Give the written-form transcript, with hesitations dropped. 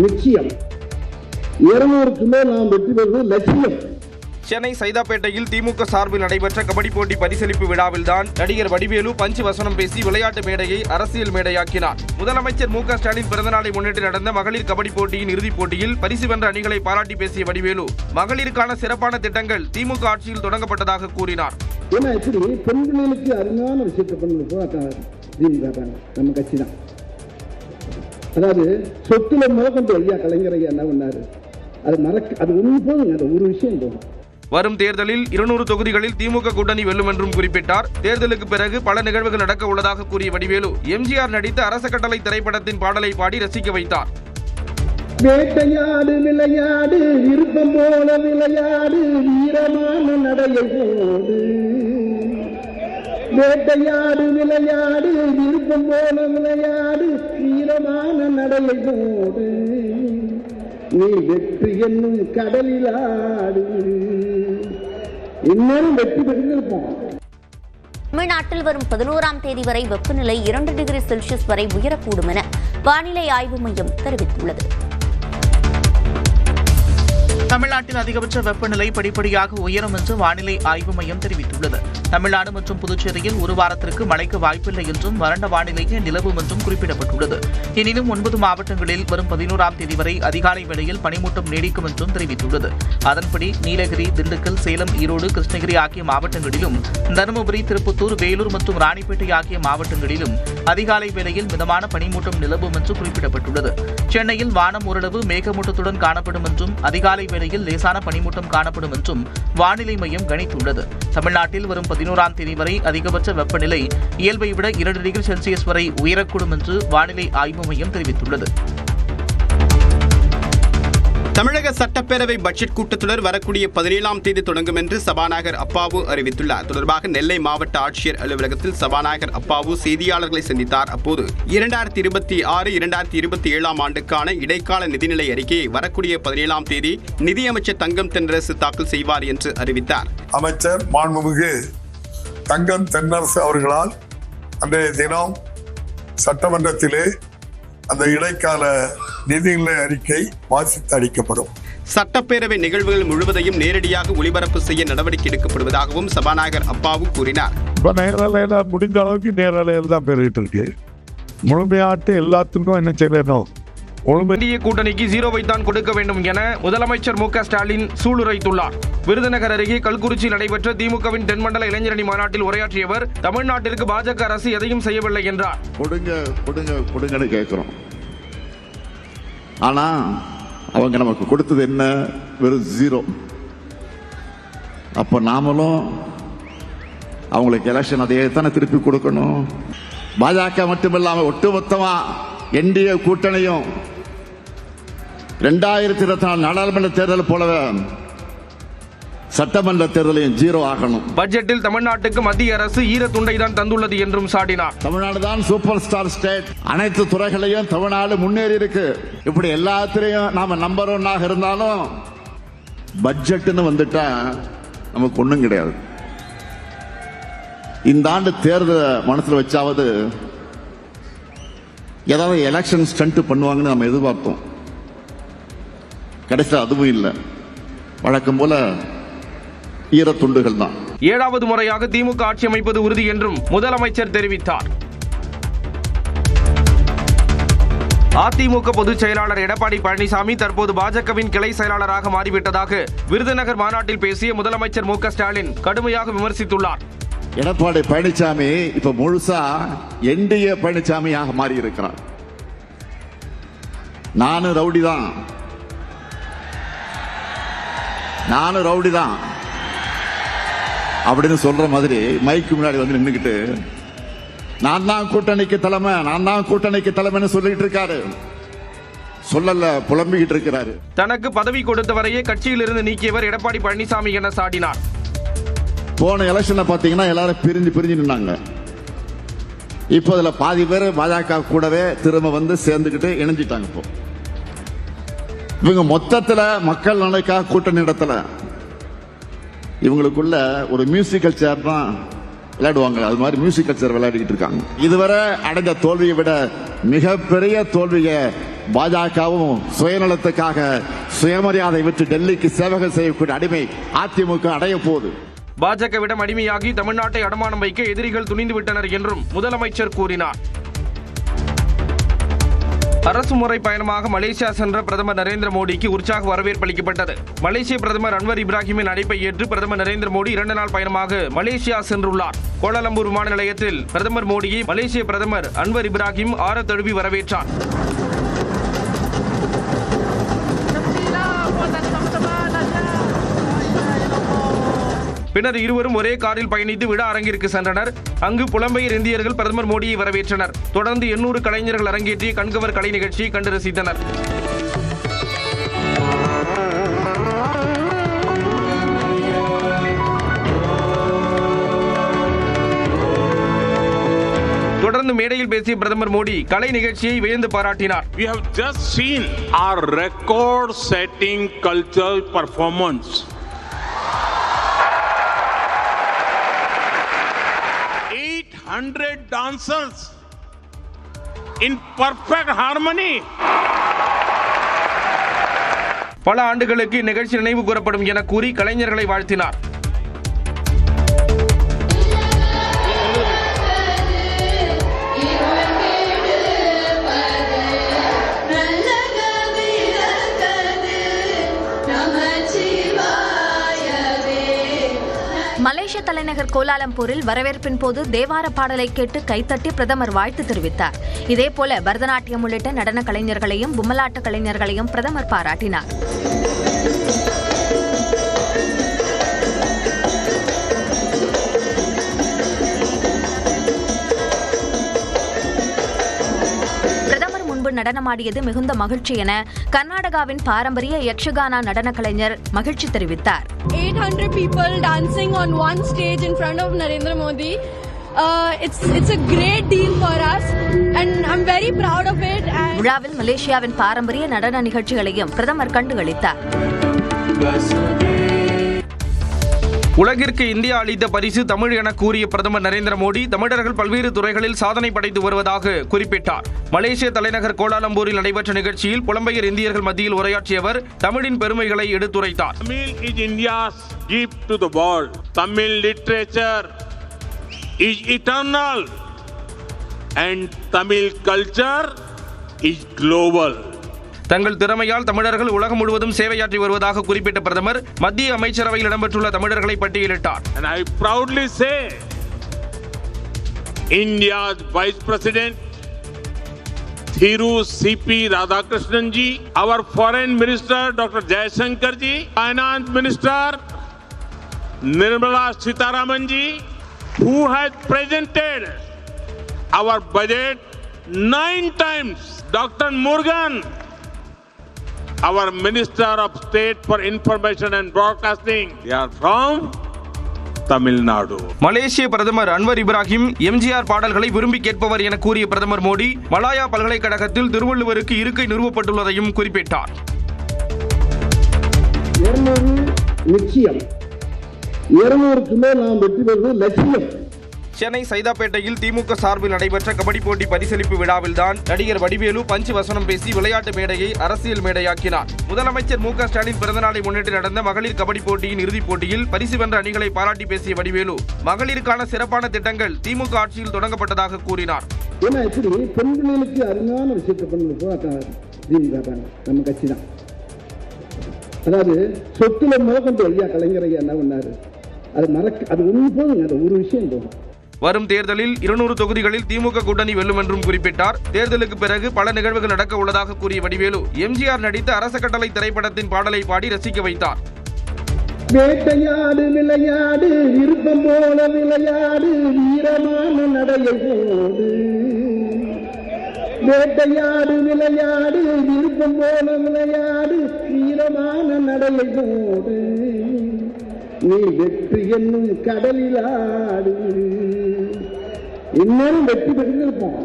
நிச்சயம். 200க்கு மேல் நாம் வெற்றி பெறுவது லட்சியம். சென்னை சைதாப்பேட்டையில் திமுக சார்பில் நடைபெற்ற கபடி போட்டி பரிசளிப்பு விழாவில்தான் நடிகர் வடிவேலு பஞ்சு வசனம் பேசி விளையாட்டு மேடையை அரசியல் மேடையாக்கினார். முதலமைச்சர் மு க ஸ்டாலின் பிறந்தநாளை முன்னிட்டு நடந்த மகளிர் கபடி போட்டியின் இறுதிப் போட்டியில் பரிசு வென்ற அணிகளை பாராட்டி பேசிய வடிவேலு மகளிருக்கான சிறப்பான திட்டங்கள் திமுக ஆட்சியில் தொடங்கப்பட்டதாக கூறினார். ஏன்னா இப்படி பெண்களுக்கு அருமையான விஷயத்தை பண்ண நம்ம கட்சி தான். அதாவது சொத்துல முதற்கொண்டு ஐயா கலைஞர் ஐயா என்ன பண்ணாரு, அது ஒன்று போதுங்க, அது ஒரு விஷயம் போதும். வரும் தேர்தலில் 200 தொகுதிகளில் திமுக கூட்டணி வெல்லும் என்றும் குறிப்பிட்டார். தேர்தலுக்கு பிறகு பல நிகழ்வுகள் நடக்க உள்ளதாக கூறிய வடிவேலு எம்ஜிஆர் நடித்த அரச கட்டளை திரைப்படத்தின் பாடலை பாடி ரசிக்க வைத்தார். வேட்டையாடு விளையாடு விருப்பம் போல விளையாடு வீரமான நடையை போடு. வேட்டையாடு விளையாடு விருப்பம் போல விளையாடு வீரமான நடையை போடு. நீ வெற்றி என்னும் கடலில் ஆடு. இன்னும் வெற்றி பெற்றிருப்போம். தமிழ்நாட்டில் வரும் 11ஆம் தேதி வரை வெப்பநிலை 2 டிகிரி செல்சியஸ் வரை உயரக்கூடும் என வானிலை ஆய்வு மையம் தெரிவித்துள்ளது. தமிழ்நாட்டில் அதிகபட்ச வெப்பநிலை படிப்படியாக உயரும் என்று வானிலை ஆய்வு மையம் தெரிவித்துள்ளது. தமிழ்நாடு மற்றும் புதுச்சேரியில் ஒரு வாரத்திற்கு மழைக்கு வாய்ப்பில்லை என்றும் வறண்ட வானிலையே நிலவும் என்றும் குறிப்பிடப்பட்டுள்ளது. எனினும் 9 மாவட்டங்களில் வரும் 11ஆம் தேதி வரை அதிகாலை வேளையில் பனிமூட்டம் நீடிக்கும் என்றும் தெரிவித்துள்ளது. அதன்படி நீலகிரி, திண்டுக்கல், சேலம், ஈரோடு, கிருஷ்ணகிரி ஆகிய மாவட்டங்களிலும், தருமபுரி, திருப்பத்தூர், வேலூர் மற்றும் ராணிப்பேட்டை ஆகிய மாவட்டங்களிலும் அதிகாலை வேளையில் மிதமான பனிமூட்டம் நிலவும் என்று குறிப்பிடப்பட்டுள்ளது. சென்னையில் வானம் ஓரளவு மேகமூட்டத்துடன் காணப்படும் என்றும் அதிகாலை வேளையில் லேசான பனிமூட்டம் காணப்படும் என்றும் வானிலை மையம் கணித்துள்ளது. தமிழ்நாட்டில் வரும் 11ஆம் தேதி வரை அதிகபட்ச வெப்பநிலை இயல்பை விட 2 டிகிரி செல்சியஸ் வரை உயரக்கூடும் என்று வானிலை ஆய்வு மையம் தெரிவித்துள்ளது. தமிழக சட்டப்பேரவை பட்ஜெட் கூட்டத்தொடர் வரக்கூடிய 17ஆம் தேதி தொடங்கும் என்று சபாநாயகர் அப்பாவு அறிவித்துள்ளார். தொடர்பாக நெல்லை மாவட்ட ஆட்சியர் அலுவலகத்தில் சபாநாயகர் அப்பாவு செய்தியாளர்களை சந்தித்தார். அப்போது 2026-2027 ஆண்டுக்கான இடைக்கால நிதிநிலை அறிக்கையை வரக்கூடிய 17ஆம் தேதி நிதியமைச்சர் தங்கம் தென்னரசு தாக்கல் செய்வார் என்று அறிவித்தார். அமைச்சர் மாண்புமிகு தங்கம் தென்னரசு அவர்களால் அன்றைய தினம் சட்டமன்றத்திலே அந்த இடைக்கால நிதிநிலை அறிக்கை வாசித்து அளிக்கப்படும். சட்டப்பேரவை நிகழ்வுகள் முழுவதையும் நேரடியாக ஒளிபரப்பு செய்ய நடவடிக்கை எடுக்கப்படுவதாகவும் சபாநாயகர் அப்பாவு கூறினார். முடிந்த அளவுக்கு நேரலையில் தான் பெருகிட்டு இருக்கு. முழுமையாட்டு எல்லாத்துக்கும் என்ன செய்யணும், இந்திய கூட்டணிக்கு 0 தான் கொடுக்க வேண்டும் என முதலமைச்சர் மு க ஸ்டாலின் சூளுரைத்துள்ளார். விருதுநகர் அருகே கல்குறிச்சியில் நடைபெற்ற திமுகவின் தென்மண்டல இளைஞரணி மாநாட்டில் உரையாற்றிய அவர் தமிழ்நாட்டிற்கு பாஜக அரசு எதையும் செய்யவில்லை என்றார். கொடுங்கன்னு கேட்கிறோம். ஆனா அவங்க நமக்கு கொடுத்தது என்ன? வெறும் 0. அப்ப நாமளும் அவங்களுக்கு எலெக்ஷன் அதே தானே திருப்பி கொடுக்கணும். பாஜக மட்டுமில்லாம ஒட்டுமொத்தமா என்டிஏ கூட்டணியும் 2024 நாடாளுமன்ற தேர்தல் போலவே சட்டமன்ற தேர்தலையும் 0 ஆகணும். பட்ஜெட்டில் தமிழ்நாட்டுக்கு மத்திய அரசு ஈரத்துண்டை தான் தந்துள்ளது என்றும் சாடினார். தமிழ்நாடு தான் சூப்பர் ஸ்டார் ஸ்டேட். அனைத்து துறைகளையும் தமிழ்நாடு முன்னேறி இருக்கு. இப்படி எல்லாத்திலையும் நாம நம்பர் 1 இருந்தாலும் பட்ஜெட்னு வந்துட்டா நமக்கு ஒண்ணும் கிடையாது. இந்த ஆண்டு தேர்தல் மனசுல வச்சாவது ஏதாவது எலெக்ஷன் ஸ்டண்ட் பண்ணுவாங்கன்னு நம்ம எதிர்பார்த்தோம். கடைசியில் அதுவும் இல்லை. வழக்கம் போல ஈரத்துண்டுகள் தான். 7வது முறையாக திமுக ஆட்சி அமைப்பது உறுதி என்றும் முதலமைச்சர் தெரிவித்தார். அதிமுக பொதுச் செயலாளர் எடப்பாடி பழனிசாமி தற்போது பாஜகவின் கிளை செயலாளராக மாறிவிட்டதாக விருதுநகர் மாநாட்டில் பேசிய முதலமைச்சர் மு க ஸ்டாலின் கடுமையாக விமர்சித்துள்ளார். எடப்பாடி பழனிசாமி இப்ப முழுசா என்டிஏ பழனிசாமியாக மாறி இருக்கிறார். நானும் ரவுடி தான் அப்படின்னு சொல்ற மாதிரி மைக்கு முன்னாடி வந்து நின்னுக்கிட்டு நான் தான் கூட்டணிக்கு தலைமைன்னு சொல்லிட்டு இருக்காரு. சொல்லல, புலம்பிக்கிட்டு இருக்கிறாரு. தனக்கு பதவி கொடுத்தவரையே கட்சியில் இருந்து நீக்கியவர் எடப்பாடி பழனிசாமி என சாடினார். போன எலெக்ஷன்ல பாத்தீங்கன்னா எல்லாரும் பிரிஞ்சு நின்னாங்க. இப்போ அதுல பாதி பேர் பாஜக கூடவே திரும்ப வந்து சேர்ந்துக்கிட்டு இணைஞ்சிட்டாங்க. இப்போ இவங்க மொத்தத்துல மக்கள் நலனுக்காக கூட்டணி நடத்தல. இவங்களுக்குள்ள ஒரு மியூசிக்கல் சேர் தான் விளையாடுவாங்க. அது மாதிரி மியூசிக்கல் சேர் விளையாடிக்கிட்டு இருக்காங்க. இதுவரை அடைந்த தோல்வியை விட மிகப்பெரிய தோல்வியை பாஜகவும் சுயநலத்துக்காக சுயமரியாதை விட்டு டெல்லிக்கு சேவகம் செய்யக்கூடிய அடிமை அதிமுக அடைய போகுது. பாஜகவிடம் அடிமையாகி தமிழ்நாட்டை அடமானம் வைக்க எதிரிகள் துணிந்துவிட்டனர் என்றும் முதலமைச்சர் கூறினார். அரசு முறை பயணமாக மலேசியா சென்ற பிரதமர் நரேந்திர மோடிக்கு உற்சாக வரவேற்பு அளிக்கப்பட்டது. மலேசிய பிரதமர் அன்வர் இப்ராஹிமின் அழைப்பை ஏற்று பிரதமர் நரேந்திர மோடி 2 நாள் பயணமாக மலேசியா சென்றுள்ளார். கோலாலம்பூர் விமான நிலையத்தில் பிரதமர் மோடியை மலேசிய பிரதமர் அன்வர் இப்ராஹிம் ஆற தழுவி வரவேற்றார். பின்னர் இருவரும் ஒரே காரில் பயணித்து விழா அரங்கிற்கு சென்றனர். அங்கு புலம்பெயர் இந்தியர்கள் பிரதமர் மோடியை வரவேற்றனர். தொடர்ந்து 800 கலைஞர்கள் அரங்கேற்றிய கண்கவர் கலை நிகழ்ச்சியை கண்டு ரசித்தனர். தொடர்ந்து மேடையில் பேசிய பிரதமர் மோடி கலை நிகழ்ச்சியை வியந்து பாராட்டினார். We have just seen our record-setting cultural performance. 800 dancers in perfect harmony. பல ஆண்டுகளுக்கு இந்நிகழ்ச்சி நினைவு கூறப்படும் என கூறி கலைஞர்களை வாழ்த்தினார். மலேசிய தலைநகர் கோலாலம்பூரில் வரவேற்பின் போது தேவார பாடலை கேட்டு கைத்தட்டி பிரதமர் வாழ்த்து தெரிவித்தார். இதேபோல பரதநாட்டியம் உள்ளிட்ட நடன கலைஞர்களையும் பொம்மலாட்ட கலைஞர்களையும் பிரதமர் பாராட்டினார். நடனமாடியது மிகுந்த மகிழ்ச்சி என கர்நாடகாவின் பாரம்பரிய யக்ஷகானா நடன கலைஞர் மகிழ்ச்சி தெரிவித்தார். 800 people dancing on one stage in front of Narendra Modi. It's a great deal for us and I'm very proud of it. விழாவில் மலேசியாவின் பாரம்பரிய நடன நிகழ்ச்சிகளையும் பிரதமர் கண்டுகளித்தார். உலகிற்கு இந்தியா அளித்த பரிசு தமிழ் என கூறிய பிரதமர் நரேந்திர மோடி தமிழர்கள் பல்வேறு துறைகளில் சாதனை படைத்து வருவதாக குறிப்பிட்டார். மலேசிய தலைநகர் கோலாலம்பூரில் நடைபெற்ற நிகழ்ச்சியில் புலம்பெயர் இந்தியர்கள் மத்தியில் உரையாற்றிய அவர் தமிழின் பெருமைகளை எடுத்துரைத்தார். Tamil is India's gift to the world. Tamil literature is eternal and Tamil culture is global. தங்கள் திறமையால் தமிழர்கள் உலகம் முழுவதும் சேவையாற்றி வருவதாக குறிப்பிட்ட பிரதமர் மத்திய அமைச்சரவையில் இடம்பெற்றுள்ள தமிழர்களை பட்டியலிட்டார். And I proudly say India's Vice President Thiru C.P. Radhakrishnan ji, our Foreign Minister Dr. Jaishankar ji, Finance Minister Nirmala Sitharaman ji, who has presented our budget 9 times, Dr. Murugan, our Minister of State for Information and Broadcasting, they are from Tamil Nadu. மலேசிய பிரதமர் அன்வர் இப்ராஹிம் எம்ஜிஆர் பாடல்களை விரும்பி கேட்பவர் என கூறிய பிரதமர் Modi Malaya பல்கலைக்கழகத்தில் திருவள்ளுவருக்கு இருக்கை நிறுவப்பட்டுள்ளதையும் குறிப்பிட்டார். 200 நிச்சயம், 200க்கு மேல் நாம் வெற்றி பெறுவது லட்சியம். சென்னை சைதாப்பேட்டையில் திமுக சார்பில் நடைபெற்ற கபடி போட்டி பரிசளிப்பு விழாவில்தான் நடிகர் வடிவேலு பஞ்சு வசனம் பேசி விளையாட்டு மேடையை அரசியல் மேடையாக்கினார். முதலமைச்சர் மு க ஸ்டாலின் பிறந்தநாளை முன்னிட்டு நடந்த மகளிர் கபடி போட்டியின் இறுதிப் போட்டியில் பரிசு வென்ற அணிகளை பாராட்டி பேசிய வடிவேலு மகளிருக்கான சிறப்பான திட்டங்கள் திமுக ஆட்சியில் தொடங்கப்பட்டதாக கூறினார். ஏன்னா இப்படி பெண்களுக்கு அருமையான விஷயத்தை பண்ண நம்ம கட்சி தான். அதாவது சொத்துல முதற்கொண்டு ஐயா கலைஞர் ஐயா என்ன பண்ணாரு, அது ஒன்று போதுங்க, அது ஒரு விஷயம் போதும். வரும் தேர்தலில் 200 தொகுதிகளில் திமுக கூட்டணி வெல்லும் என்றும் குறிப்பிட்டார். தேர்தலுக்கு பிறகு பல நிகழ்வுகள் நடக்க உள்ளதாக கூறிய வடிவேலு எம்ஜிஆர் நடித்த அரச கட்டளை திரைப்படத்தின் பாடலை பாடி ரசிக்க வைத்தார். வேட்டையாடு விளையாடு விருப்பம் போல விளையாடு வீரமான நடையை போடு, வேட்டையாடு விளையாடு விருப்பம் போல விளையாடு வீரமான நடையை போடு, நீ வெற்றி என்னும் கடலில் ஆடு. இன்னும் வெற்றி பெற்றிருப்போம்.